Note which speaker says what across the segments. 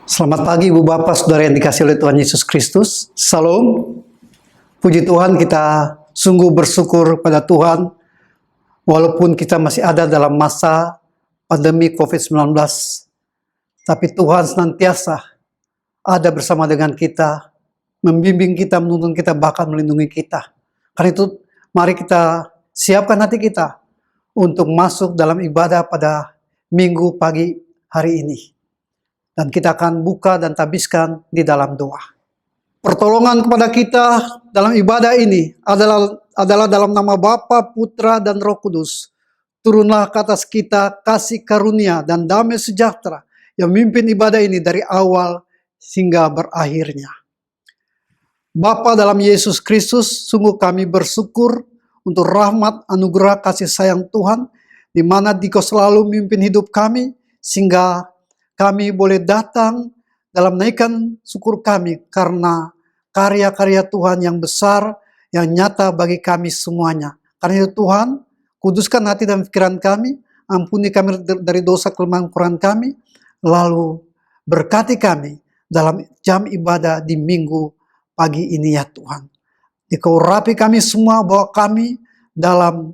Speaker 1: Selamat pagi Ibu Bapak Saudara yang dikasihi oleh Tuhan Yesus Kristus. Salam. Puji Tuhan, kita sungguh bersyukur pada Tuhan walaupun kita masih ada dalam masa pandemi COVID-19, tapi Tuhan senantiasa ada bersama dengan kita, membimbing kita, menuntun kita, bahkan melindungi kita. Karena itu mari kita siapkan hati kita untuk masuk dalam ibadah pada minggu pagi hari ini. Dan kita akan buka dan tabiskan di dalam doa. Pertolongan kepada kita dalam ibadah ini adalah dalam nama Bapa, Putra, dan Roh Kudus. Turunlah ke atas kita kasih karunia dan damai sejahtera yang memimpin ibadah ini dari awal hingga berakhirnya. Bapa dalam Yesus Kristus, sungguh kami bersyukur untuk rahmat, anugerah, kasih sayang Tuhan, di mana Dikau selalu memimpin hidup kami, sehingga kami boleh datang dalam naikkan syukur kami karena karya-karya Tuhan yang besar, yang nyata bagi kami semuanya. Karena itu Tuhan, kuduskan hati dan pikiran kami, ampuni kami dari dosa kelemahan kekurangan kami, lalu berkati kami dalam jam ibadah di minggu pagi ini ya Tuhan. Dikau urapi kami semua bahwa kami dalam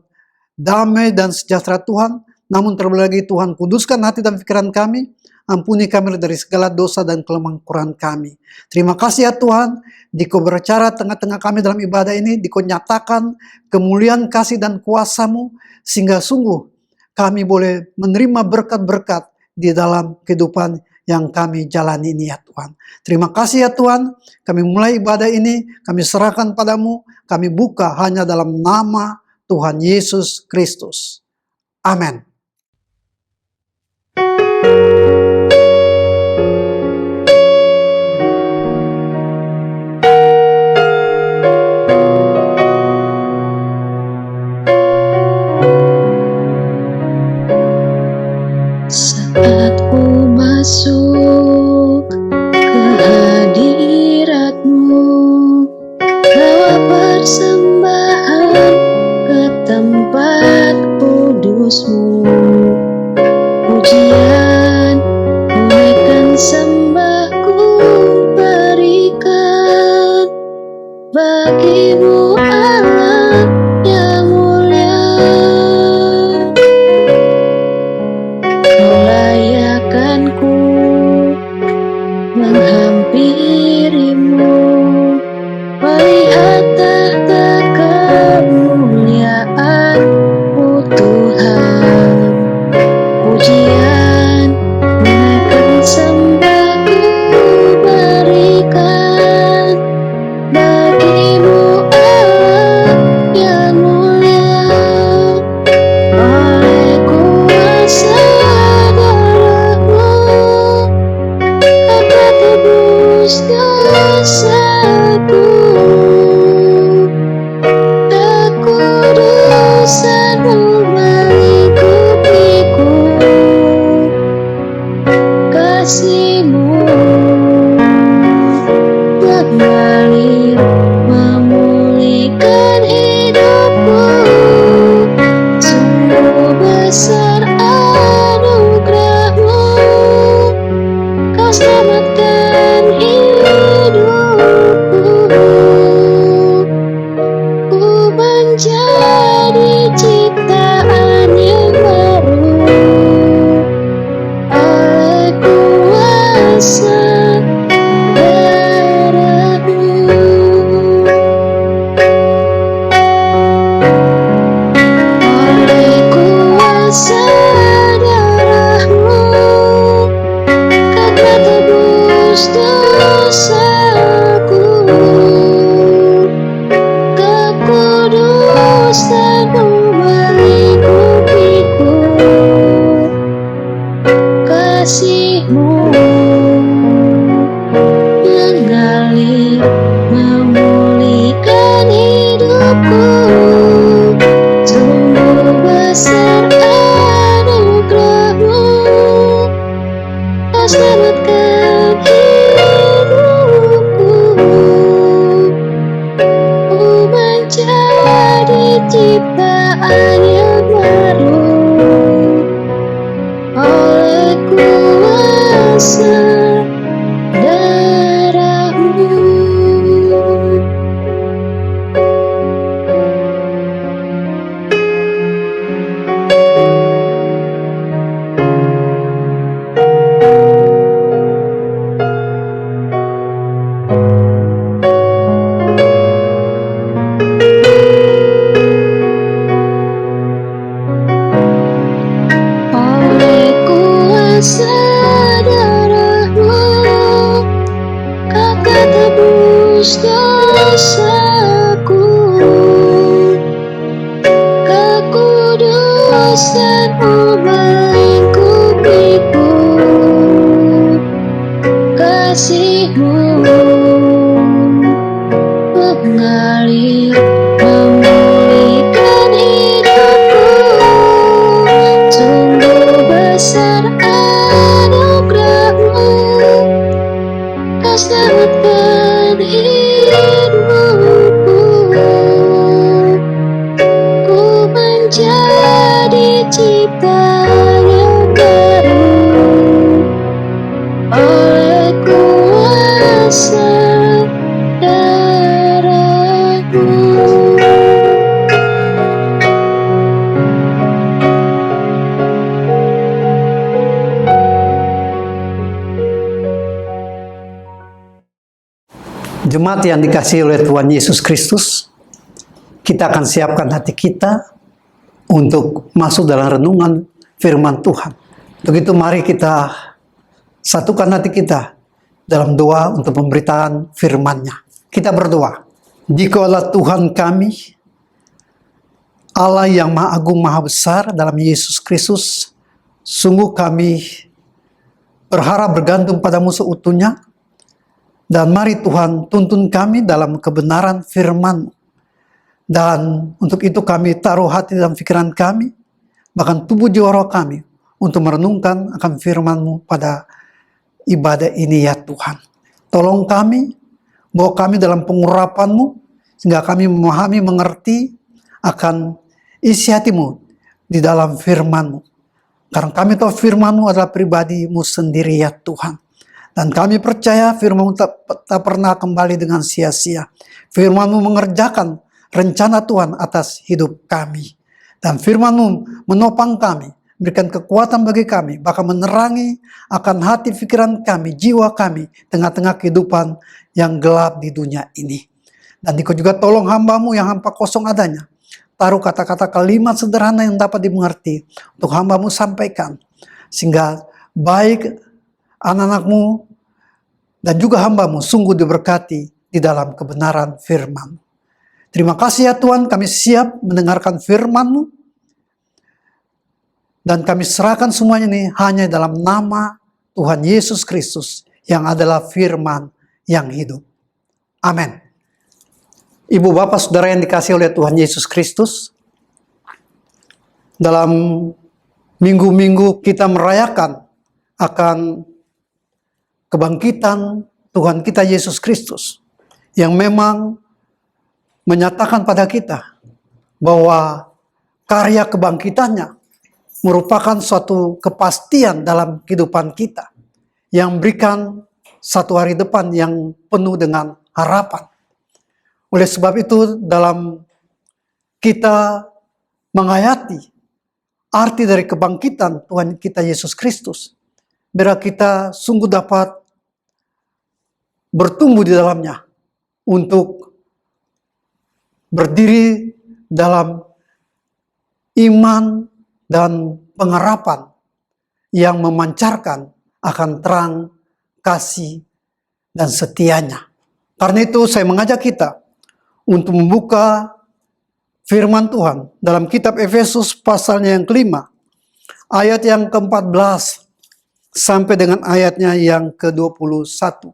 Speaker 1: damai dan sejahtera Tuhan, namun terlebih lagi Tuhan, kuduskan hati dan pikiran kami, ampuni kami dari segala dosa dan kelemahan kekurangan kami. Terima kasih ya Tuhan, Dikau berbicara tengah-tengah kami dalam ibadah ini, Dikau nyatakan kemuliaan kasih dan kuasa-Mu, sehingga sungguh kami boleh menerima berkat-berkat di dalam kehidupan yang kami jalani ini ya Tuhan. Terima kasih ya Tuhan, kami mulai ibadah ini, kami serahkan padamu, kami buka hanya dalam nama Tuhan Yesus Kristus. Amin.
Speaker 2: Saat ku masuk ke hadirat-Mu, bawa persembahan ke tempat kudus-Mu. Pujian, hunaikan sembahku berikan bagi-Mu Allah yang mulia. Kau layakkanku menghampiri-Mu, melihat tahta kemuliaan-Mu Tuhan. Pujian, menaikkan sembahku berikan bagi-Mu Allah yang mulia. Oleh kuasa darah-Mu, Kau tebus dosaku. Kekudusan-Mu melingkupiku, kasih-Mu mengalir memulihkan hidupku. Sungguh besar anugerah-Mu, Kau selamatkan hidupku. Ku menjadi ciptaan yang baru oleh kuasa darah-Mu. Oleh kuasa darah-Mu, Kau telah tebus dosaku. Kekudusan-Mu melingkupiku, kasih-Mu mengalir memulihkan hidupku. Sungguh besar anugerah-Mu, Kau selamatkan hidupku. Ku menjadi ciptaan yang baru oleh kuasa mengalir memulihkan hidupku. Sungguh besar anugerah-Mu, Kau selamatkan hidupku. Ku menjadi ciptaan yang baru oleh kuasa darah-Mu.
Speaker 1: Jemaat yang dikasihi oleh Tuhan Yesus Kristus, kita akan siapkan hati kita untuk masuk dalam renungan firman Tuhan. Untuk itu mari kita satukan hati kita dalam doa untuk pemberitaan firman-Nya. Kita berdoa. Dikaulah Tuhan kami, Allah yang Maha Agung Maha Besar dalam Yesus Kristus, sungguh kami berharap bergantung padamu seutuhnya. Dan mari Tuhan tuntun kami dalam kebenaran firman-Mu. Dan untuk itu kami taruh hati dan pikiran kami, bahkan tubuh jiwa roh kami, untuk merenungkan akan firman-Mu pada ibadah ini ya Tuhan. Tolong kami, bawa kami dalam pengurapan-Mu, sehingga kami memahami, mengerti akan isi hati-Mu di dalam firman-Mu. Karena kami tahu firman-Mu adalah pribadi-Mu sendiri ya Tuhan. Dan kami percaya firman-Mu tak pernah kembali dengan sia-sia. Firman-Mu mengerjakan rencana Tuhan atas hidup kami. Dan firman-Mu menopang kami, berikan kekuatan bagi kami, bahkan menerangi akan hati pikiran kami, jiwa kami, tengah-tengah kehidupan yang gelap di dunia ini. Dan Engkau juga tolong hamba-Mu yang hampa kosong adanya. Taruh kata-kata kalimat sederhana yang dapat dimengerti untuk hamba-Mu sampaikan. Sehingga baik anak-anak-Mu dan juga hamba-Mu sungguh diberkati di dalam kebenaran firman. Terima kasih ya Tuhan, kami siap mendengarkan firman-Mu. Dan kami serahkan semuanya ini hanya dalam nama Tuhan Yesus Kristus yang adalah firman yang hidup. Amin. Ibu bapak saudara yang dikasihi oleh Tuhan Yesus Kristus, dalam minggu-minggu kita merayakan akan kebangkitan Tuhan kita Yesus Kristus yang memang menyatakan pada kita bahwa karya kebangkitannya merupakan suatu kepastian dalam kehidupan kita yang memberikan satu hari depan yang penuh dengan harapan. Oleh sebab itu dalam kita menghayati arti dari kebangkitan Tuhan kita Yesus Kristus, biar kita sungguh dapat bertumbuh di dalamnya untuk berdiri dalam iman dan pengharapan yang memancarkan akan terang, kasih, dan setianya. Karena itu saya mengajak kita untuk membuka firman Tuhan dalam kitab Efesus pasalnya yang kelima, ayat yang ke-14 sampai dengan ayatnya yang ke-21.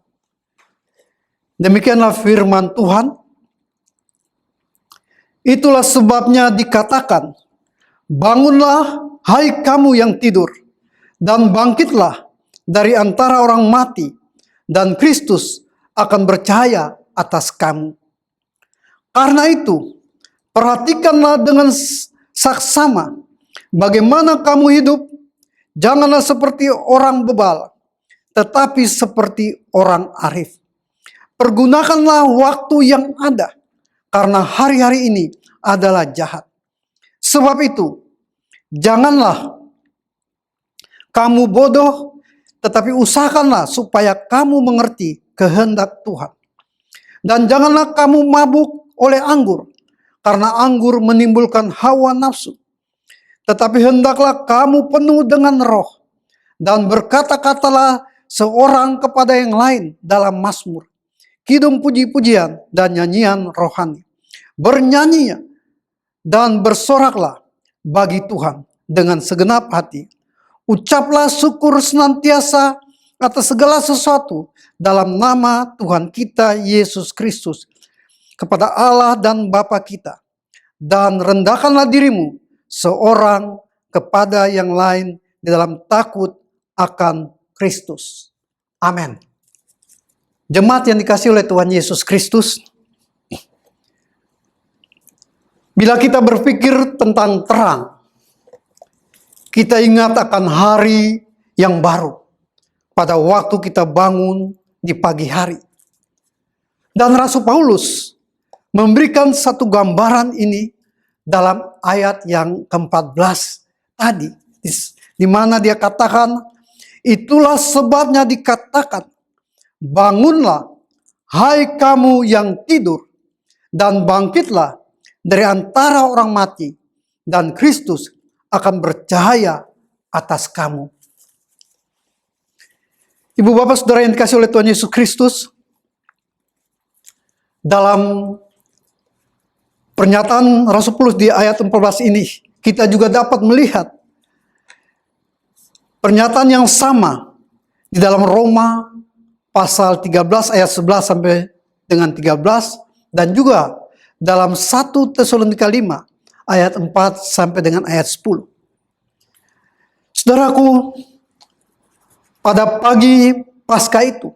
Speaker 1: Demikianlah firman Tuhan. Itulah sebabnya dikatakan, bangunlah hai kamu yang tidur, dan bangkitlah dari antara orang mati, dan Kristus akan bercahaya atas kamu. Karena itu, perhatikanlah dengan saksama bagaimana kamu hidup. Janganlah seperti orang bebal, tetapi seperti orang arif. Pergunakanlah waktu yang ada, karena hari-hari ini adalah jahat. Sebab itu, janganlah kamu bodoh, tetapi usahakanlah supaya kamu mengerti kehendak Tuhan. Dan janganlah kamu mabuk oleh anggur, karena anggur menimbulkan hawa nafsu. Tetapi hendaklah kamu penuh dengan roh, dan berkata-katalah seorang kepada yang lain dalam mazmur, kidung puji-pujian dan nyanyian rohani. Bernyanyi dan bersoraklah bagi Tuhan dengan segenap hati. Ucaplah syukur senantiasa atas segala sesuatu dalam nama Tuhan kita Yesus Kristus kepada Allah dan Bapa kita. Dan rendahkanlah dirimu seorang kepada yang lain di dalam takut akan Kristus. Amin. Jemaat yang dikasihi oleh Tuhan Yesus Kristus, bila kita berpikir tentang terang, kita ingat akan hari yang baru pada waktu kita bangun di pagi hari. Dan Rasul Paulus memberikan satu gambaran ini dalam ayat yang ke-14 tadi, di mana dia katakan, itulah sebabnya dikatakan, bangunlah, hai kamu yang tidur, dan bangkitlah dari antara orang mati, dan Kristus akan bercahaya atas kamu. Ibu bapak saudara yang dikasihi oleh Tuhan Yesus Kristus, dalam pernyataan Rasul Paulus di ayat 14 ini, kita juga dapat melihat pernyataan yang sama di dalam Roma pasal 13 ayat 11 sampai dengan 13, dan juga dalam 1 Tesalonika 5 ayat 4 sampai dengan ayat 10. Saudaraku, pada pagi Paskah itu,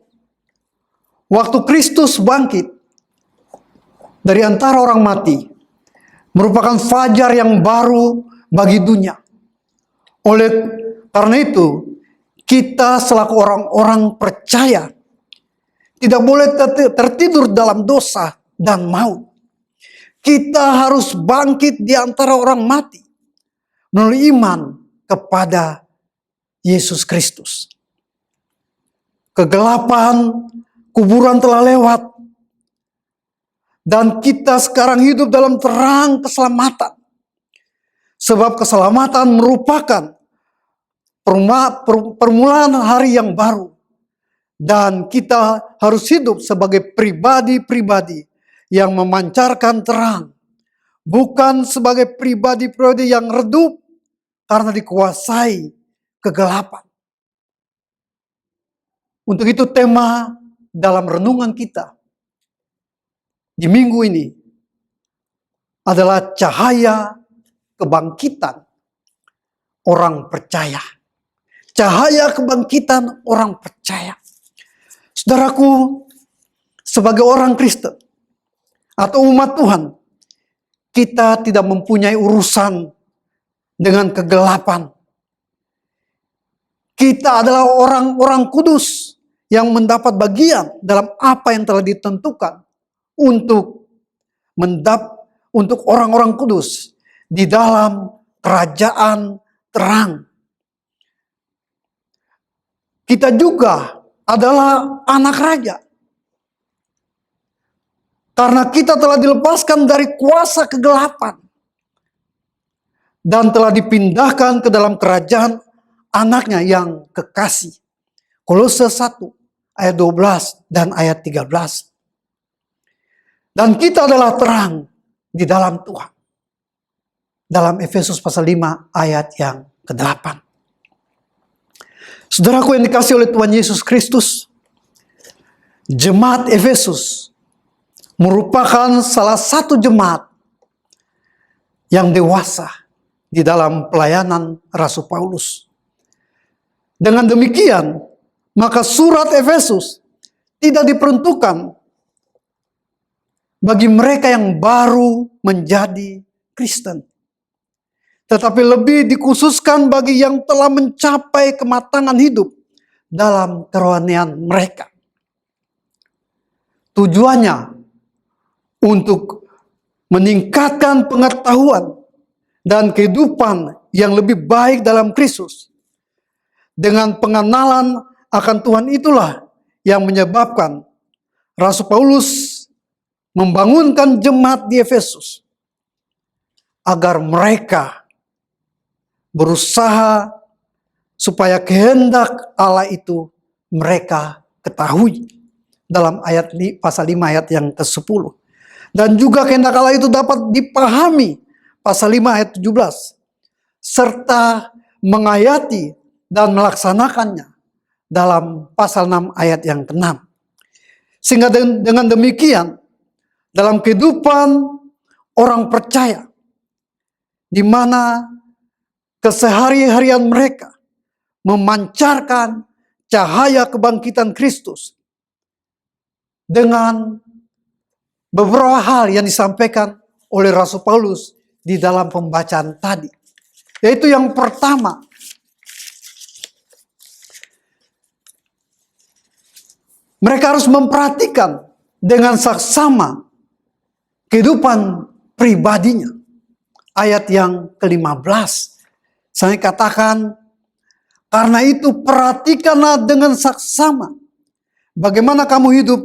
Speaker 1: waktu Kristus bangkit dari antara orang mati, merupakan fajar yang baru bagi dunia. Oleh karena itu, kita selaku orang-orang percaya tidak boleh tertidur dalam dosa dan maut. Kita harus bangkit di antara orang mati melalui iman kepada Yesus Kristus. Kegelapan kuburan telah lewat, dan kita sekarang hidup dalam terang keselamatan. Sebab keselamatan merupakan permulaan hari yang baru. Dan kita harus hidup sebagai pribadi-pribadi yang memancarkan terang. Bukan sebagai pribadi-pribadi yang redup karena dikuasai kegelapan. Untuk itu tema dalam renungan kita di minggu ini adalah cahaya kebangkitan orang percaya. Cahaya kebangkitan orang percaya. Saudaraku, sebagai orang Kristen atau umat Tuhan, kita tidak mempunyai urusan dengan kegelapan. Kita adalah orang-orang kudus yang mendapat bagian dalam apa yang telah ditentukan untuk orang-orang kudus di dalam kerajaan terang. Kita juga adalah anak raja. Karena kita telah dilepaskan dari kuasa kegelapan dan telah dipindahkan ke dalam kerajaan anaknya yang kekasih. Kolose 1 ayat 12 dan ayat 13. Dan kita adalah terang di dalam Tuhan. Dalam Efesus pasal 5 ayat yang ke-8. Saudaraku yang dikasihi oleh Tuhan Yesus Kristus, jemaat Efesus merupakan salah satu jemaat yang dewasa di dalam pelayanan Rasul Paulus. Dengan demikian, maka surat Efesus tidak diperuntukkan bagi mereka yang baru menjadi Kristen, tetapi lebih dikhususkan bagi yang telah mencapai kematangan hidup dalam kerohanian mereka. Tujuannya untuk meningkatkan pengetahuan dan kehidupan yang lebih baik dalam Kristus. Dengan pengenalan akan Tuhan itulah yang menyebabkan Rasul Paulus membangunkan jemaat di Efesus agar mereka berusaha supaya kehendak Allah itu mereka ketahui dalam ayat pasal 5 ayat yang ke-10. Dan juga kehendak Allah itu dapat dipahami pasal 5 ayat 17. Serta menghayati dan melaksanakannya dalam pasal 6 ayat yang ke-6. Sehingga dengan demikian, dalam kehidupan orang percaya, di mana kesehari-harian mereka memancarkan cahaya kebangkitan Kristus dengan beberapa hal yang disampaikan oleh Rasul Paulus di dalam pembacaan tadi. Yaitu yang pertama, mereka harus memperhatikan dengan saksama kehidupan pribadinya. Ayat yang ke-15. Saya katakan, karena itu perhatikanlah dengan saksama bagaimana kamu hidup.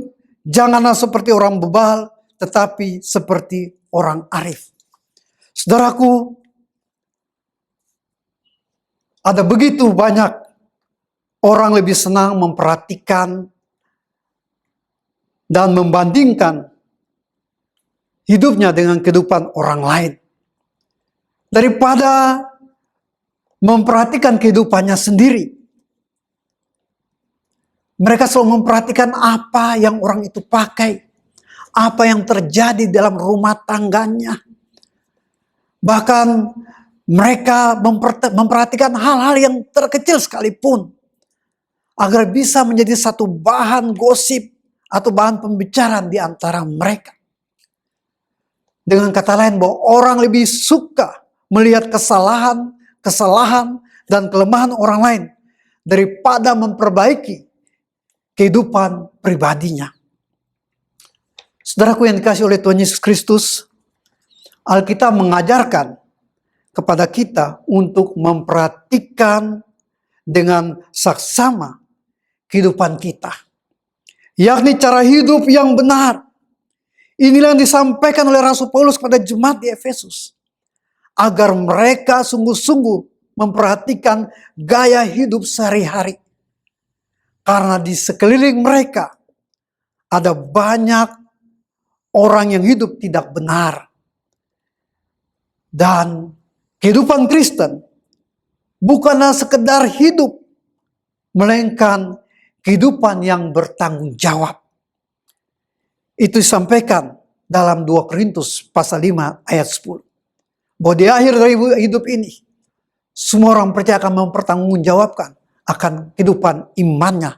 Speaker 1: Janganlah seperti orang bebal, tetapi seperti orang arif. Saudaraku, ada begitu banyak orang lebih senang memperhatikan dan membandingkan hidupnya dengan kehidupan orang lain daripada memperhatikan kehidupannya sendiri. Mereka selalu memperhatikan apa yang orang itu pakai, apa yang terjadi dalam rumah tangganya. Bahkan mereka memperhatikan hal-hal yang terkecil sekalipun, agar bisa menjadi satu bahan gosip atau bahan pembicaraan di antara mereka. Dengan kata lain, bahwa orang lebih suka melihat kesalahan dan kelemahan orang lain daripada memperbaiki kehidupan pribadinya. Saudaraku yang dikasihi oleh Tuhan Yesus Kristus, Alkitab mengajarkan kepada kita untuk memperhatikan dengan saksama kehidupan kita, yakni cara hidup yang benar. Inilah yang disampaikan oleh Rasul Paulus kepada jemaat di Efesus, agar mereka sungguh-sungguh memperhatikan gaya hidup sehari-hari. Karena di sekeliling mereka ada banyak orang yang hidup tidak benar. Dan kehidupan Kristen bukanlah sekedar hidup, melainkan kehidupan yang bertanggung jawab. Itu disampaikan dalam 2 Korintus pasal 5 ayat 10. Bahwa di akhir dari hidup ini, semua orang percaya akan mempertanggungjawabkan akan kehidupan imannya.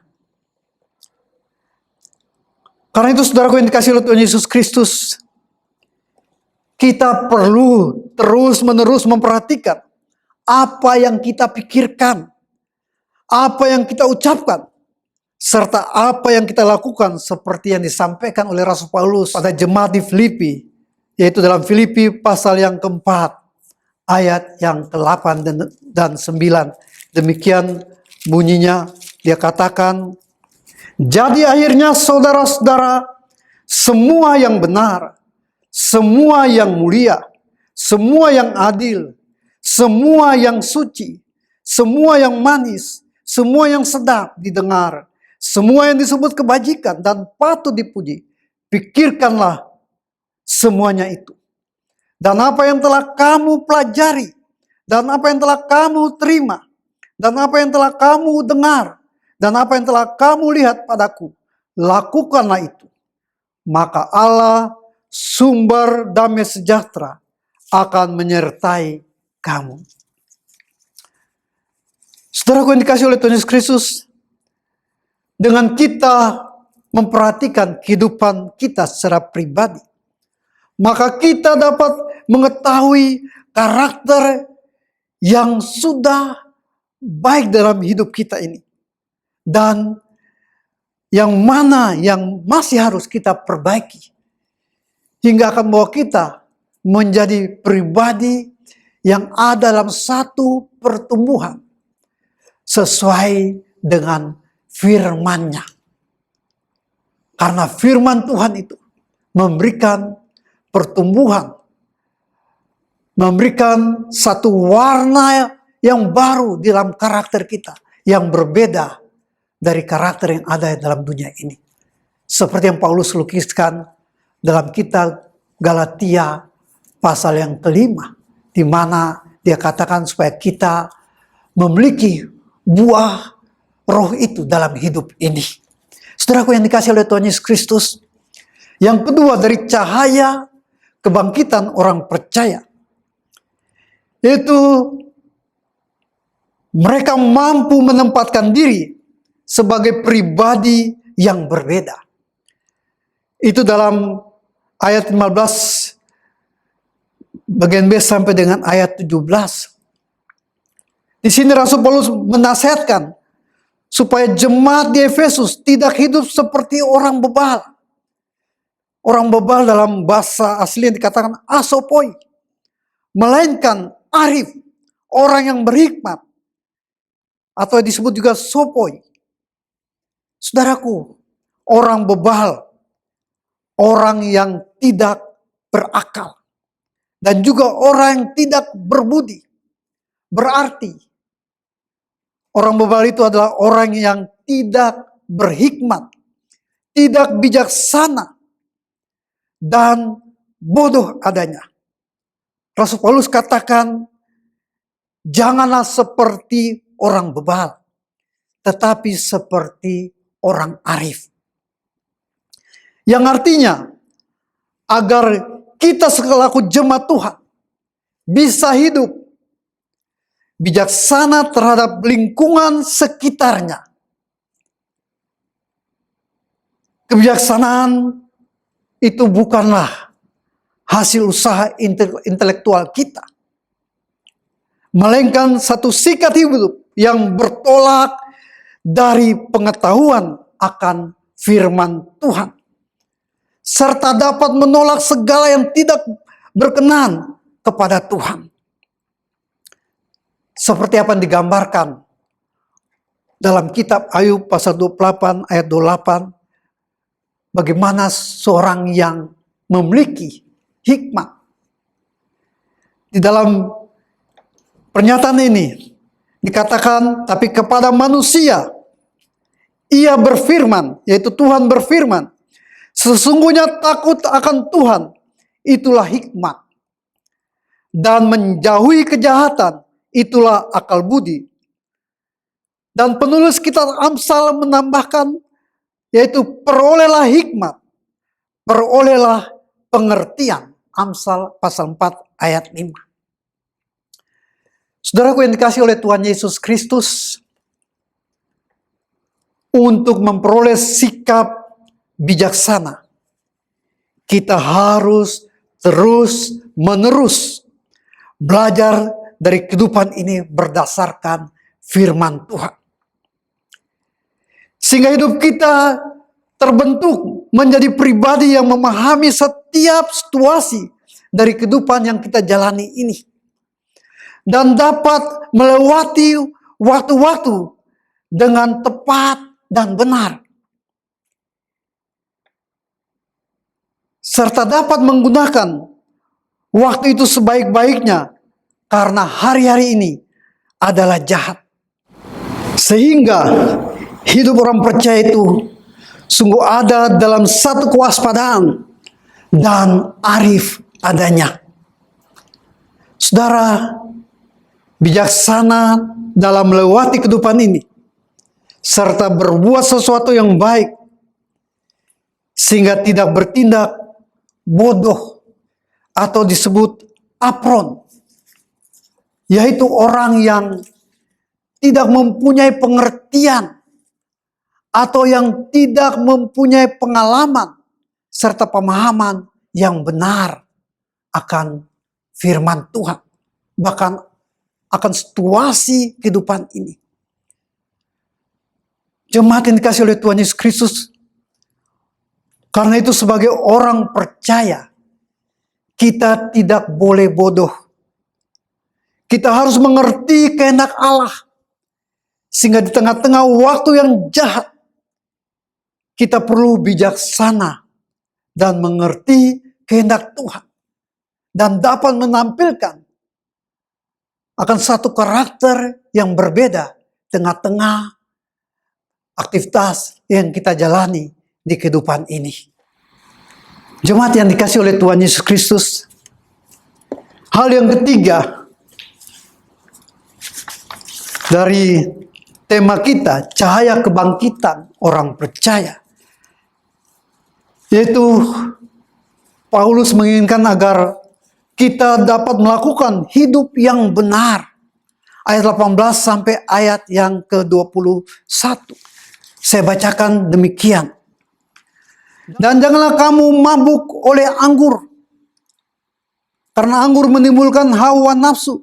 Speaker 1: Karena itu saudaraku yang dikasihi oleh Tuhan Yesus Kristus, kita perlu terus-menerus memperhatikan apa yang kita pikirkan, apa yang kita ucapkan, serta apa yang kita lakukan, seperti yang disampaikan oleh Rasul Paulus pada jemaat di Filipi, yaitu dalam Filipi pasal yang keempat, ayat yang ke-8 dan 9. Demikian bunyinya, dia katakan, jadi akhirnya saudara-saudara, semua yang benar, semua yang mulia, semua yang adil, semua yang suci, semua yang manis, semua yang sedap didengar, semua yang disebut kebajikan dan patut dipuji, pikirkanlah semuanya itu. Dan apa yang telah kamu pelajari, dan apa yang telah kamu terima, dan apa yang telah kamu dengar, dan apa yang telah kamu lihat padaku, lakukanlah itu. Maka Allah, sumber damai sejahtera, akan menyertai kamu. Saudaraku yang dikasihi oleh Tuhan Yesus Kristus, dengan kita memperhatikan kehidupan kita secara pribadi, maka kita dapat mengetahui karakter yang sudah baik dalam hidup kita ini. Dan yang mana yang masih harus kita perbaiki. Hingga akan membawa kita menjadi pribadi yang ada dalam satu pertumbuhan sesuai dengan firman-Nya. Karena firman Tuhan itu memberikan pertumbuhan, memberikan satu warna yang baru dalam karakter kita, yang berbeda dari karakter yang ada dalam dunia ini. Seperti yang Paulus lukiskan dalam kitab Galatia pasal yang ke-5, di mana dia katakan supaya kita memiliki buah roh itu dalam hidup ini. Saudaraku yang dikasihi oleh Tuhan Yesus Kristus, yang kedua dari cahaya kebangkitan orang percaya, yaitu mereka mampu menempatkan diri sebagai pribadi yang berbeda. Itu dalam ayat 15 bagian B sampai dengan ayat 17. Di sini Rasul Paulus menasihatkan supaya jemaat di Efesus tidak hidup seperti orang bebal. Orang bebal dalam bahasa asli yang dikatakan asopoi, melainkan arif, orang yang berhikmat, atau disebut juga sopoi. Saudaraku, orang bebal, orang yang tidak berakal, dan juga orang yang tidak berbudi. Berarti orang bebal itu adalah orang yang tidak berhikmat, tidak bijaksana, dan bodoh adanya. Rasul Paulus katakan, janganlah seperti orang bebal, tetapi seperti orang arif. Yang artinya, agar kita selaku jemaat Tuhan bisa hidup bijaksana terhadap lingkungan sekitarnya. Kebijaksanaan itu bukanlah hasil usaha intelektual kita, melainkan satu sikap hidup yang bertolak dari pengetahuan akan firman Tuhan, serta dapat menolak segala yang tidak berkenan kepada Tuhan. Seperti apa yang digambarkan dalam kitab Ayub pasal 28 ayat 28, bagaimana seorang yang memiliki hikmat. Di dalam pernyataan ini dikatakan, tapi kepada manusia ia berfirman, yaitu Tuhan berfirman, sesungguhnya takut akan Tuhan itulah hikmat, dan menjauhi kejahatan itulah akal budi. Dan penulis kitab Amsal menambahkan, yaitu perolehlah hikmat, perolehlah pengertian. Amsal pasal 4 ayat 5. Saudaraku yang dikasihi oleh Tuhan Yesus Kristus, untuk memperoleh sikap bijaksana, kita harus terus menerus belajar dari kehidupan ini berdasarkan firman Tuhan. Sehingga hidup kita terbentuk menjadi pribadi yang memahami setiap situasi dari kehidupan yang kita jalani ini, dan dapat melewati waktu-waktu dengan tepat dan benar, serta dapat menggunakan waktu itu sebaik-baiknya, karena hari-hari ini adalah jahat. Sehingga hidup orang percaya itu sungguh ada dalam satu kewaspadaan dan arif adanya. Saudara, bijaksana dalam melewati kehidupan ini, serta berbuat sesuatu yang baik, sehingga tidak bertindak bodoh atau disebut apron, yaitu orang yang tidak mempunyai pengertian atau yang tidak mempunyai pengalaman serta pemahaman yang benar akan firman Tuhan, bahkan akan situasi kehidupan ini. Jemaat yang dikasihi oleh Tuhan Yesus Kristus, karena itu sebagai orang percaya, kita tidak boleh bodoh. Kita harus mengerti kehendak Allah, sehingga di tengah-tengah waktu yang jahat, kita perlu bijaksana dan mengerti kehendak Tuhan, dan dapat menampilkan akan satu karakter yang berbeda tengah-tengah aktivitas yang kita jalani di kehidupan ini. Jemaat yang dikasihi oleh Tuhan Yesus Kristus, hal yang ketiga dari tema kita, cahaya kebangkitan orang percaya. Yaitu Paulus menginginkan agar kita dapat melakukan hidup yang benar. Ayat 18 sampai ayat yang ke-21. Saya bacakan demikian. Dan janganlah kamu mabuk oleh anggur, karena anggur menimbulkan hawa nafsu.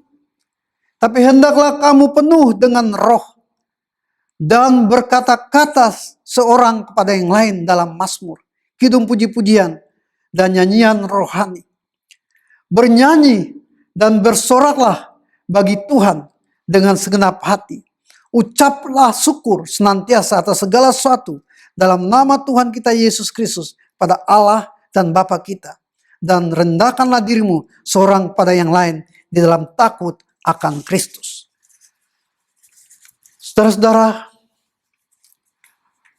Speaker 1: Tapi hendaklah kamu penuh dengan roh, dan berkata-kata seorang kepada yang lain dalam mazmur, kidung puji-pujian, dan nyanyian rohani. Bernyanyi dan bersoraklah bagi Tuhan dengan segenap hati. Ucaplah syukur senantiasa atas segala sesuatu dalam nama Tuhan kita Yesus Kristus pada Allah dan Bapa kita. Dan rendahkanlah dirimu seorang pada yang lain di dalam takut akan Kristus. Saudara-saudara,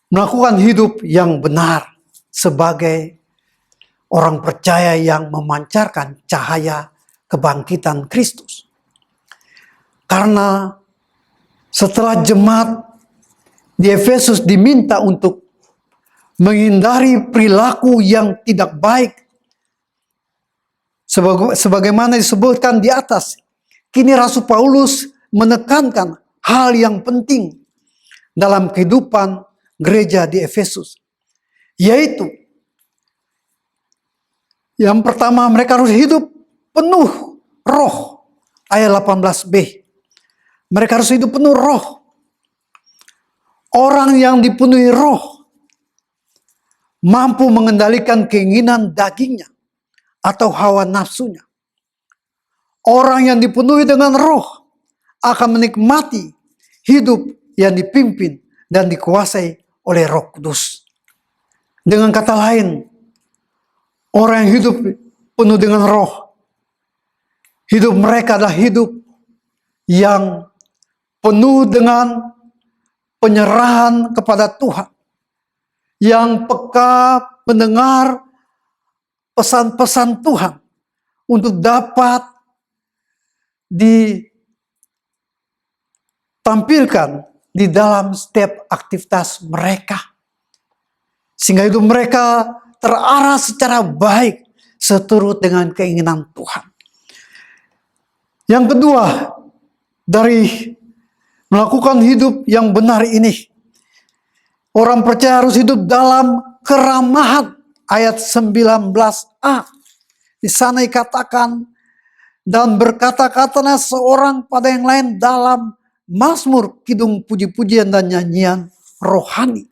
Speaker 1: melakukan hidup yang benar sebagai orang percaya yang memancarkan cahaya kebangkitan Kristus. Karena setelah jemaat di Efesus diminta untuk menghindari perilaku yang tidak baik, sebagaimana disebutkan di atas, kini Rasul Paulus menekankan hal yang penting dalam kehidupan gereja di Efesus, yaitu yang pertama, mereka harus hidup penuh roh. Ayat 18b. Mereka harus hidup penuh roh. Orang yang dipenuhi roh mampu mengendalikan keinginan dagingnya atau hawa nafsunya. Orang yang dipenuhi dengan roh akan menikmati hidup yang dipimpin dan dikuasai oleh Roh Kudus. Dengan kata lain, orang yang hidup penuh dengan roh, hidup mereka adalah hidup yang penuh dengan penyerahan kepada Tuhan, yang peka mendengar pesan-pesan Tuhan untuk dapat ditampilkan di dalam setiap aktivitas mereka. Sehingga hidup mereka terarah secara baik seturut dengan keinginan Tuhan. Yang kedua, dari melakukan hidup yang benar ini, orang percaya harus hidup dalam keramahan. Ayat 19a. Di sana dikatakan, dan berkata-katalah seorang pada yang lain dalam mazmur, kidung puji-pujian dan nyanyian rohani.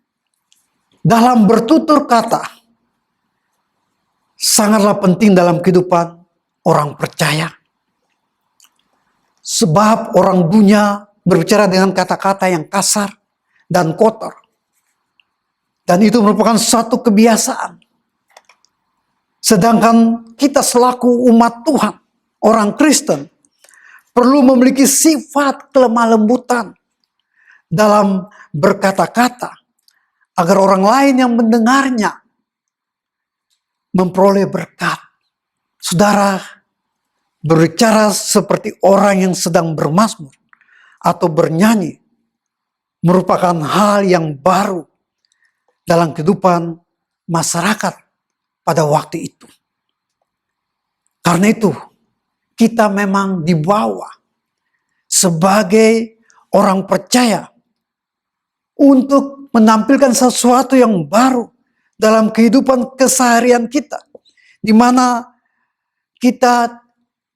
Speaker 1: Dalam bertutur kata sangatlah penting dalam kehidupan orang percaya. Sebab orang dunia berbicara dengan kata-kata yang kasar dan kotor. Dan itu merupakan suatu kebiasaan. Sedangkan kita selaku umat Tuhan, orang Kristen, perlu memiliki sifat kelemah lembutan dalam berkata-kata, agar orang lain yang mendengarnya memperoleh berkat. Saudara, berbicara seperti orang yang sedang bermazmur atau bernyanyi merupakan hal yang baru dalam kehidupan masyarakat pada waktu itu. Karena itu, kita memang dibawa sebagai orang percaya untuk menampilkan sesuatu yang baru dalam kehidupan keseharian kita, di mana kita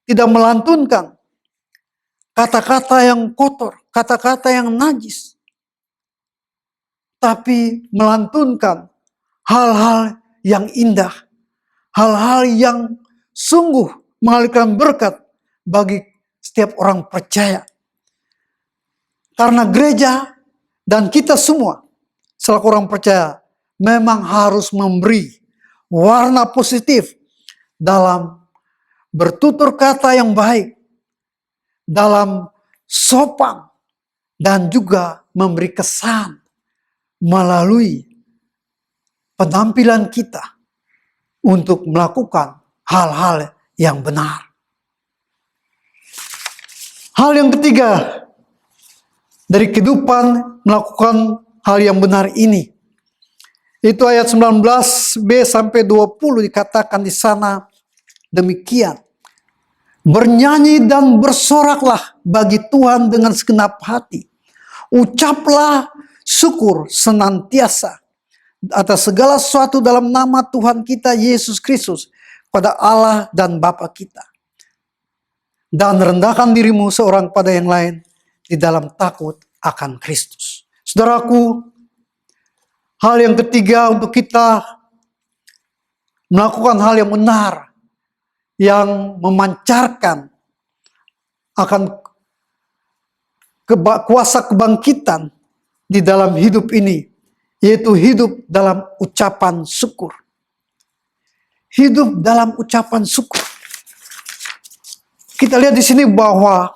Speaker 1: tidak melantunkan kata-kata yang kotor, kata-kata yang najis, tapi melantunkan hal-hal yang indah, hal-hal yang sungguh mengalirkan berkat bagi setiap orang percaya. Karena gereja dan kita semua selaku orang percaya memang harus memberi warna positif dalam bertutur kata yang baik, dalam sopan, dan juga memberi kesan melalui penampilan kita untuk melakukan hal-hal yang benar. Hal yang ketiga dari kehidupan melakukan hal yang benar ini. Itu ayat 19b sampai 20 dikatakan di sana demikian. Bernyanyi dan bersoraklah bagi Tuhan dengan segenap hati. Ucaplah syukur senantiasa atas segala sesuatu dalam nama Tuhan kita Yesus Kristus pada Allah dan Bapa kita. Dan rendahkan dirimu seorang pada yang lain di dalam takut akan Kristus. Saudaraku, hal yang ketiga untuk kita melakukan hal yang benar, yang memancarkan akan kuasa kebangkitan di dalam hidup ini, yaitu hidup dalam ucapan syukur. Hidup dalam ucapan syukur. Kita lihat di sini bahwa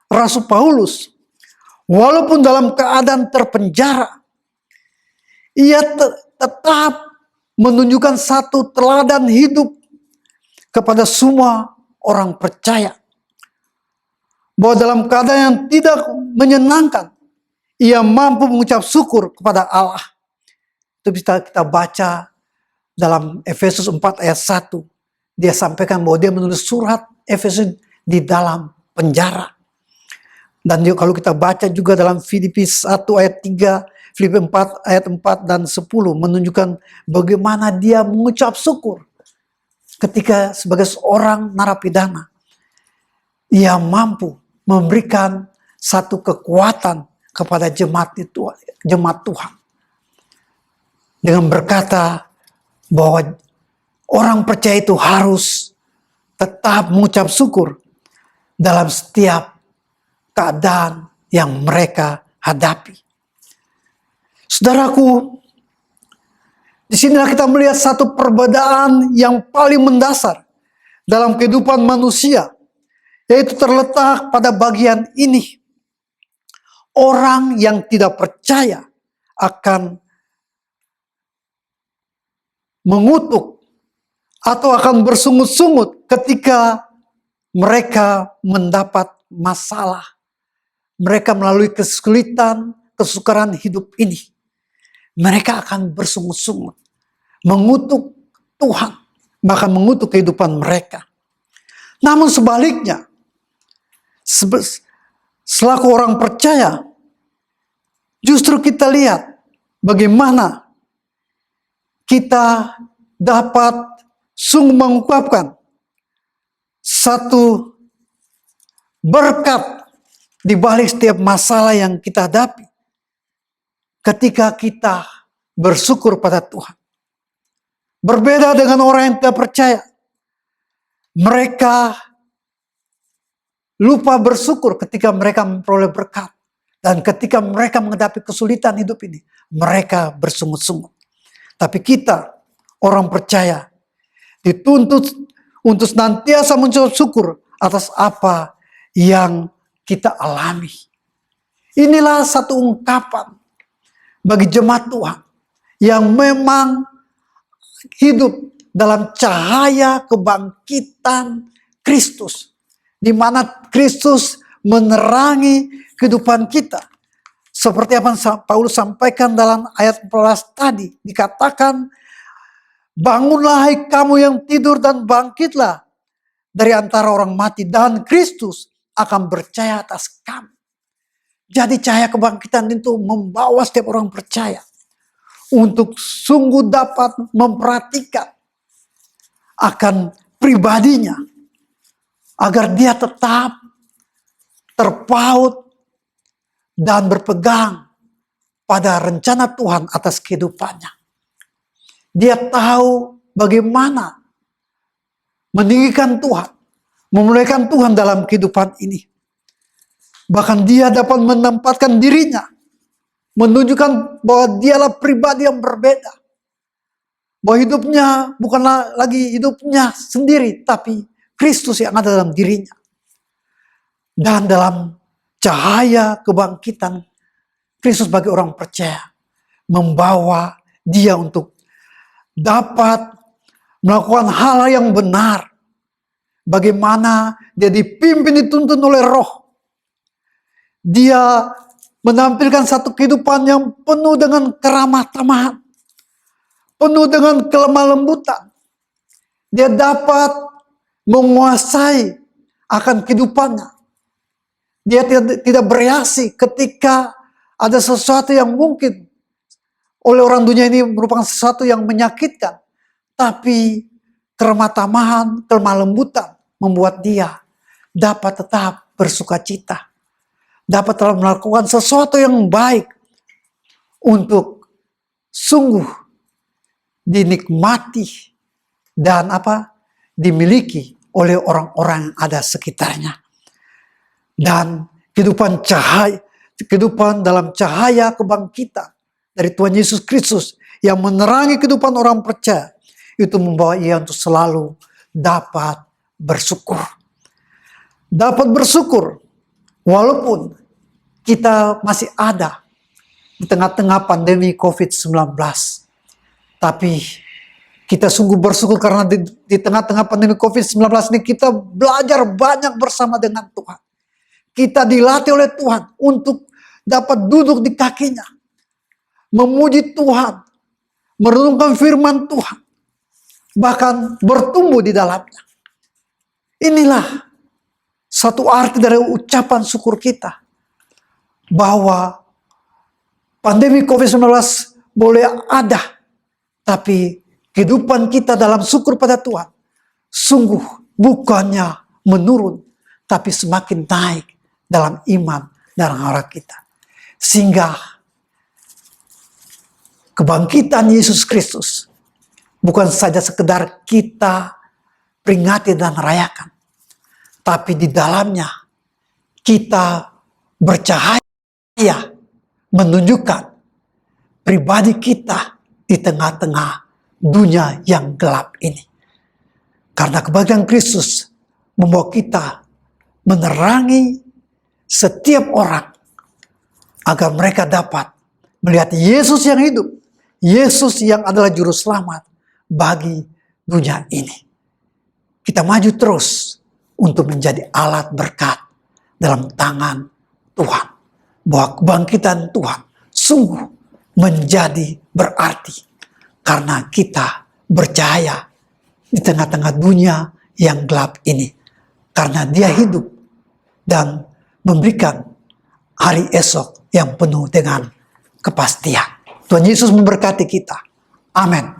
Speaker 1: Rasul Paulus, walaupun dalam keadaan terpenjara, ia tetap menunjukkan satu teladan hidup kepada semua orang percaya. Bahwa dalam keadaan yang tidak menyenangkan, ia mampu mengucap syukur kepada Allah. Itu bisa kita baca dalam Efesus 4 ayat 1. Dia sampaikan bahwa dia menulis surat Efesus di dalam penjara. Dan kalau kita baca juga dalam Filipi 1 ayat 3, Filipi 4 ayat 4 dan 10 menunjukkan bagaimana dia mengucap syukur ketika sebagai seorang narapidana ia mampu memberikan satu kekuatan kepada jemaat Tuhan dengan berkata bahwa orang percaya itu harus tetap mengucap syukur dalam setiap keadaan yang mereka hadapi. Saudaraku, di sinilah kita melihat satu perbedaan yang paling mendasar dalam kehidupan manusia, yaitu terletak pada bagian ini. Orang yang tidak percaya akan mengutuk atau akan bersungut-sungut ketika mereka mendapat masalah. Mereka melalui kesulitan, kesukaran hidup ini. Mereka akan bersungut-sungut, mengutuk Tuhan, bahkan mengutuk kehidupan mereka. Namun sebaliknya, selaku orang percaya, justru kita lihat bagaimana kita dapat sungguh mengungkapkan satu berkat di balik setiap masalah yang kita hadapi. Ketika kita bersyukur pada Tuhan. Berbeda dengan orang yang tidak percaya. Mereka lupa bersyukur ketika mereka memperoleh berkat. Dan ketika mereka menghadapi kesulitan hidup ini, mereka bersungut-sungut. Tapi kita, orang percaya, dituntut untuk senantiasa mengucap syukur atas apa yang kita alami. Inilah satu ungkapan bagi jemaat Tuhan yang memang hidup dalam cahaya kebangkitan Kristus, di mana Kristus menerangi kehidupan kita. Seperti apa Paulus sampaikan dalam ayat 14 tadi, dikatakan, bangunlah hai kamu yang tidur dan bangkitlah dari antara orang mati, dan Kristus akan bercahaya atas kamu. Jadi cahaya kebangkitan itu membawa setiap orang percaya untuk sungguh dapat memperhatikan akan pribadinya, agar dia tetap terpaut dan berpegang pada rencana Tuhan atas kehidupannya. Dia tahu bagaimana meninggikan Tuhan, memuliakan Tuhan dalam kehidupan ini. Bahkan dia dapat menempatkan dirinya, menunjukkan bahwa dialah pribadi yang berbeda. Bahwa hidupnya bukanlah lagi hidupnya sendiri, tapi Kristus yang ada dalam dirinya. Dan dalam cahaya kebangkitan, Kristus bagi orang percaya membawa dia untuk dapat melakukan hal yang benar. Bagaimana dia dipimpin, dituntun oleh Roh. Dia menampilkan satu kehidupan yang penuh dengan keramah tamahan, penuh dengan kelemah lembutan. Dia dapat menguasai akan kehidupannya. Dia tidak bereaksi ketika ada sesuatu yang mungkin oleh orang dunia ini merupakan sesuatu yang menyakitkan. Tapi kelemah tamahan, kelemah lembutan membuat dia dapat tetap bersuka cita. Dapat telah melakukan sesuatu yang baik untuk sungguh dinikmati dan dimiliki oleh orang-orang yang ada sekitarnya. Dan kehidupan dalam cahaya kebangkitan dari Tuhan Yesus Kristus yang menerangi kehidupan orang percaya, itu membawa ia untuk selalu dapat bersyukur. Dapat bersyukur walaupun kita masih ada di tengah-tengah pandemi COVID-19. Tapi kita sungguh bersyukur karena di tengah-tengah pandemi COVID-19 ini kita belajar banyak bersama dengan Tuhan. Kita dilatih oleh Tuhan untuk dapat duduk di kakinya, memuji Tuhan, merenungkan firman Tuhan, bahkan bertumbuh di dalamnya. Inilah satu arti dari ucapan syukur kita, bahwa pandemi COVID-19 boleh ada, tapi kehidupan kita dalam syukur pada Tuhan sungguh bukannya menurun, tapi semakin naik dalam iman dan harap kita. Sehingga kebangkitan Yesus Kristus bukan saja sekedar kita peringati dan rayakan, tapi di dalamnya kita bercahaya menunjukkan pribadi kita di tengah-tengah dunia yang gelap ini. Karena kebangkitan Kristus membawa kita menerangi setiap orang agar mereka dapat melihat Yesus yang hidup, Yesus yang adalah juru selamat bagi dunia ini. Kita maju terus untuk menjadi alat berkat dalam tangan Tuhan. Bahwa kebangkitan Tuhan sungguh menjadi berarti karena kita bercahaya di tengah-tengah dunia yang gelap ini. Karena Dia hidup dan memberikan hari esok yang penuh dengan kepastian. Tuhan Yesus memberkati kita. Amin.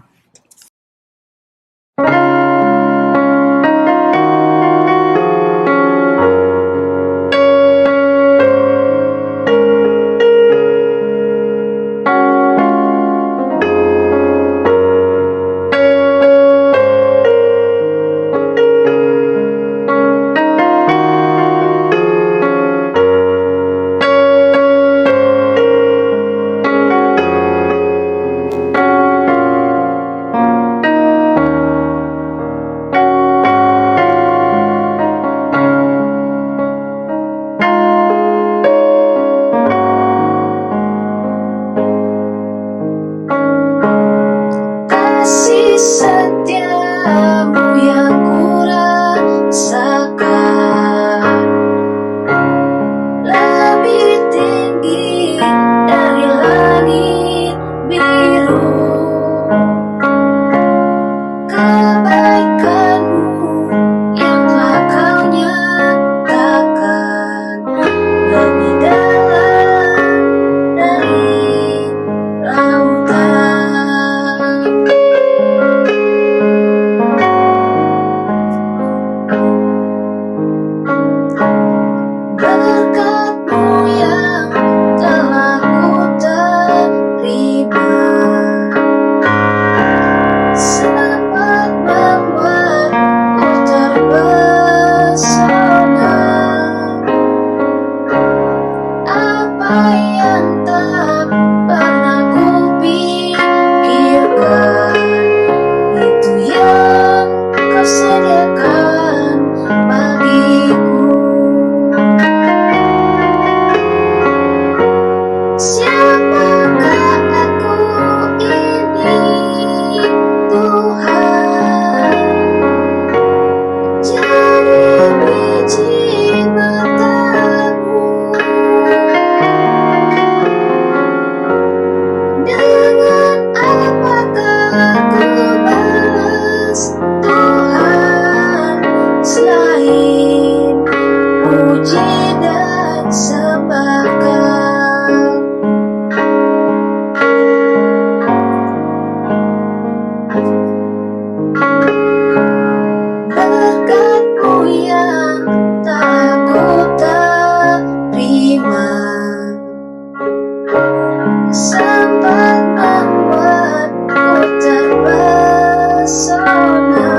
Speaker 2: terpesona.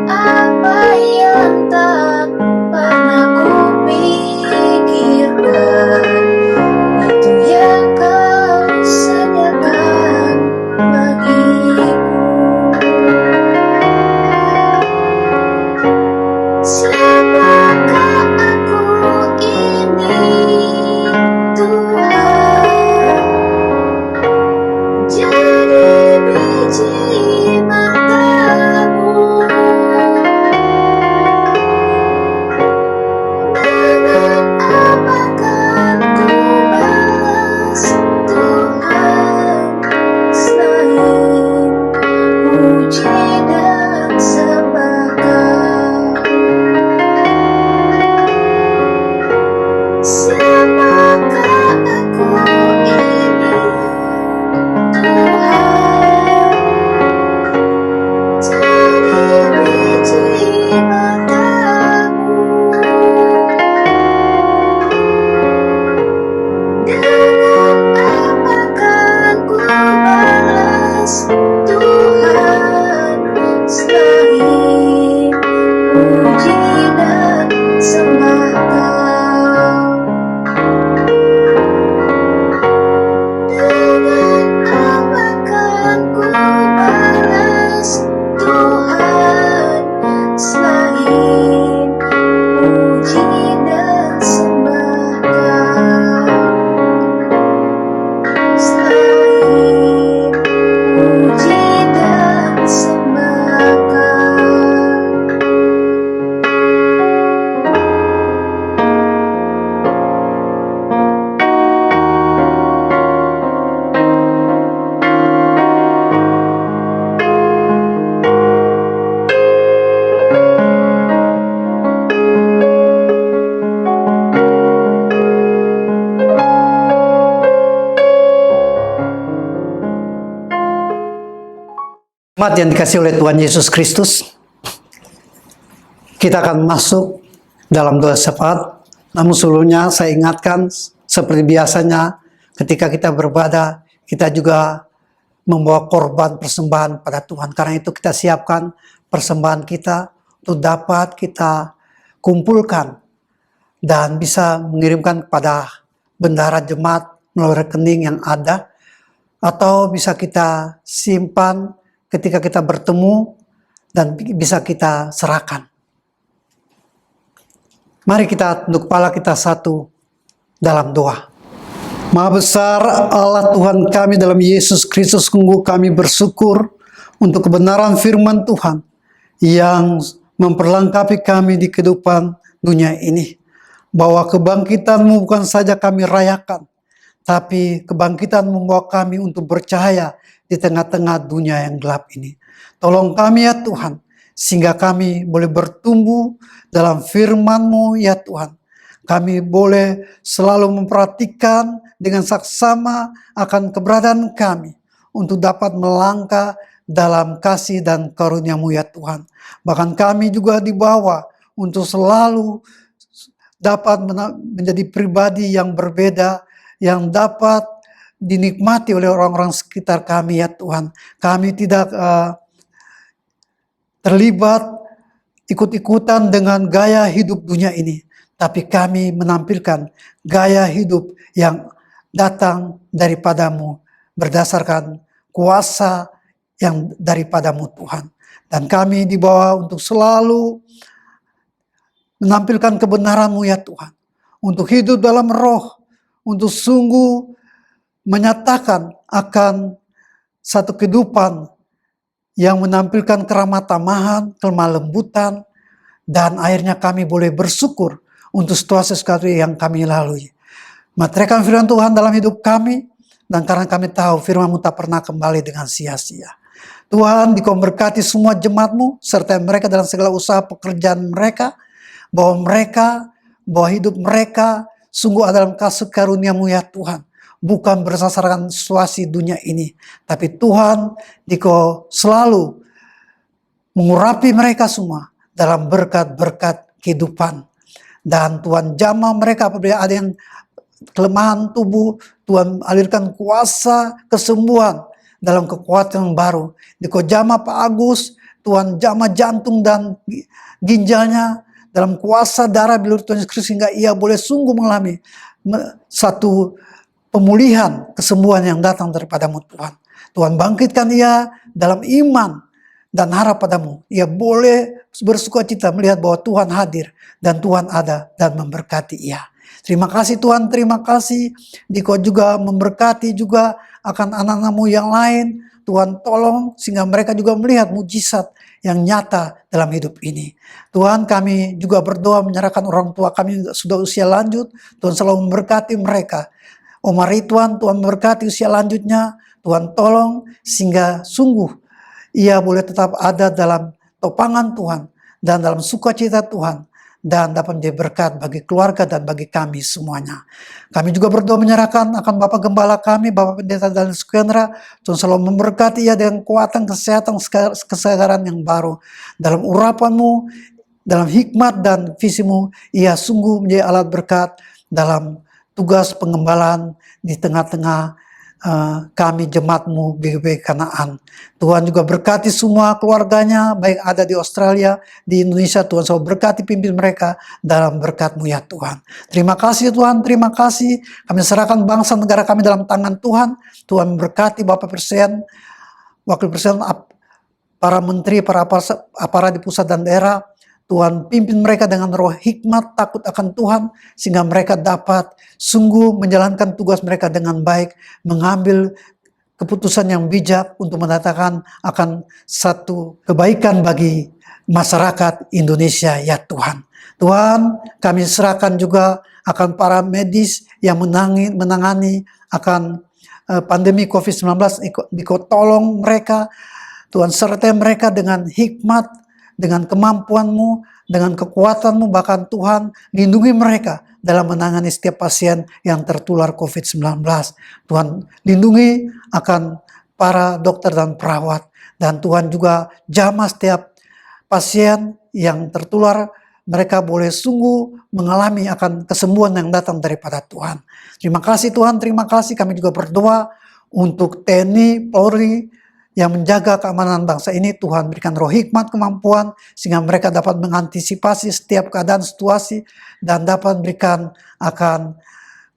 Speaker 2: Apa yang tak pernah kupikirkan, itu yang kau sediakan bagiku. Siapakah aku ini, Tuhan? Jadi biji matamu. Dengan apa kan ku balas Tuhan, selain puji dan sembah Kau? Siapakah aku ini, Tuhan? Jadi biji matamu. Dengan apa kan ku balas Tuhan, selain puji dan sembah Kau? Dengan apa kan ku balas Tuhan, selain puji dan sembah Kau? Selain puji dan sembah Kau.
Speaker 1: Jemaat yang dikasih oleh Tuhan Yesus Kristus, kita akan masuk dalam doa syafaat. Namun sebelumnya saya ingatkan, seperti biasanya ketika kita beribadah, kita juga membawa korban persembahan pada Tuhan. Karena itu kita siapkan persembahan kita untuk dapat kita kumpulkan dan bisa mengirimkan kepada bendahara jemaat melalui rekening yang ada, atau bisa kita simpan ketika kita bertemu dan bisa kita serahkan. Mari kita tunduk kepala kita satu dalam doa. Maha besar Allah Tuhan kami dalam Yesus Kristus, sungguh kami bersyukur untuk kebenaran firman Tuhan yang memperlengkapi kami di kehidupan dunia ini. Bahwa kebangkitan-Mu bukan saja kami rayakan, tapi kebangkitan membawa kami untuk bercahaya di tengah-tengah dunia yang gelap ini. Tolong kami ya Tuhan, sehingga kami boleh bertumbuh dalam firman-Mu ya Tuhan. Kami boleh selalu memperhatikan dengan saksama akan keberadaan kami untuk dapat melangkah dalam kasih dan karunia-Mu ya Tuhan. Bahkan kami juga dibawa untuk selalu dapat menjadi pribadi yang berbeda, yang dapat dinikmati oleh orang-orang sekitar kami ya Tuhan. Kami tidak terlibat ikut-ikutan dengan gaya hidup dunia ini, tapi kami menampilkan gaya hidup yang datang daripadamu berdasarkan kuasa yang daripadamu Tuhan. Dan kami dibawa untuk selalu menampilkan kebenaran-Mu ya Tuhan, untuk hidup dalam roh, untuk sungguh menyatakan akan satu kehidupan yang menampilkan keramah tamahan, kelemah lembutan, dan akhirnya kami boleh bersyukur untuk situasi-situasi yang kami lalui. Materaikan firman Tuhan dalam hidup kami, dan karena kami tahu firman-Mu tak pernah kembali dengan sia-sia. Tuhan, Dikau berkati semua jemaat-Mu, serta mereka dalam segala usaha pekerjaan mereka, bahwa hidup mereka sungguh dalam kasih karunia-Mu ya Tuhan. Bukan berdasarkan situasi dunia ini, tapi Tuhan, Dikau selalu mengurapi mereka semua dalam berkat-berkat kehidupan. Dan Tuhan jamah mereka apabila ada yang kelemahan tubuh, Tuhan alirkan kuasa kesembuhan dalam kekuatan yang baru. Diko jama Pak Agus, Tuhan jama jantung dan ginjalnya dalam kuasa darah bilur Tuhan Yesus Kristus, sehingga ia boleh sungguh mengalami satu pemulihan, kesembuhan yang datang daripadamu Tuhan. Tuhan bangkitkan ia dalam iman dan harap padamu. Ia boleh bersukacita melihat bahwa Tuhan hadir dan Tuhan ada dan memberkati ia. Terima kasih Tuhan, terima kasih. Diko juga memberkati juga akan anak-anakmu yang lain. Tuhan tolong sehingga mereka juga melihat mujizat yang nyata dalam hidup ini. Tuhan, kami juga berdoa menyerahkan orang tua kami yang sudah usia lanjut. Tuhan selalu memberkati mereka. Om Rituan, Tuhan memberkati usia lanjutnya. Tuhan tolong sehingga sungguh ia boleh tetap ada dalam topangan Tuhan dan dalam sukacita Tuhan, dan dapat menjadi berkat bagi keluarga dan bagi kami semuanya. Kami juga berdoa menyerahkan akan Bapak Gembala kami, Bapak Pendeta Daniel Sukendra. Tuhan selalu memberkati ia dengan kekuatan, kesehatan, kesegaran yang baru. Dalam urapanmu, dalam hikmat dan visimu, ia sungguh menjadi alat berkat dalam tugas pengembalaan di tengah-tengah kami jemaatmu BGP Kanaan. Tuhan juga berkati semua keluarganya, baik ada di Australia, di Indonesia. Tuhan selalu berkati pimpin mereka dalam berkat-Mu ya Tuhan. Terima kasih Tuhan, terima kasih. Kami serahkan bangsa negara kami dalam tangan Tuhan. Tuhan memberkati Bapak Presiden, Wakil Presiden, para menteri, para aparat di pusat dan daerah. Tuhan pimpin mereka dengan roh hikmat, takut akan Tuhan, sehingga mereka dapat sungguh menjalankan tugas mereka dengan baik, mengambil keputusan yang bijak untuk mendatangkan akan satu kebaikan bagi masyarakat Indonesia ya Tuhan. Tuhan, kami serahkan juga akan para medis yang menangani akan pandemi COVID-19, Engkau tolong mereka, Tuhan sertai mereka dengan hikmat, dengan kemampuan-Mu, dengan kekuatan-Mu, bahkan Tuhan lindungi mereka dalam menangani setiap pasien yang tertular COVID-19. Tuhan lindungi akan para dokter dan perawat, dan Tuhan juga jamah setiap pasien yang tertular, mereka boleh sungguh mengalami akan kesembuhan yang datang daripada Tuhan. Terima kasih Tuhan, terima kasih. Kami juga berdoa untuk TNI, Polri, yang menjaga keamanan bangsa ini. Tuhan berikan roh hikmat, kemampuan, sehingga mereka dapat mengantisipasi setiap keadaan, situasi, dan dapat berikan akan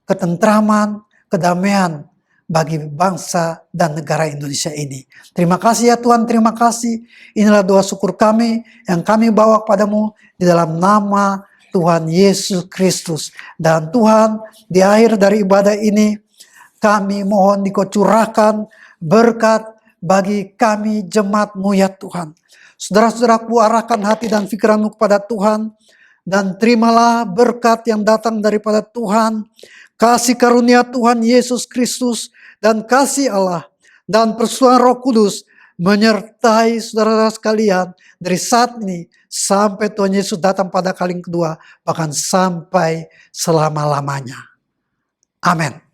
Speaker 1: ketentraman, kedamaian bagi bangsa dan negara Indonesia ini. Terima kasih ya Tuhan, terima kasih. Inilah doa syukur kami yang kami bawa kepadamu di dalam nama Tuhan Yesus Kristus. Dan Tuhan, di akhir dari ibadah ini, kami mohon Dikau curahkan berkat bagi kami jemaat-Mu ya Tuhan. Saudara-saudaraku, arahkan hati dan pikiranmu kepada Tuhan, dan terimalah berkat yang datang daripada Tuhan, kasih karunia Tuhan Yesus Kristus, dan kasih Allah, dan persekutuan Roh Kudus menyertai saudara-saudara sekalian dari saat ini sampai Tuhan Yesus datang pada kali kedua, bahkan sampai selama-lamanya. Amin.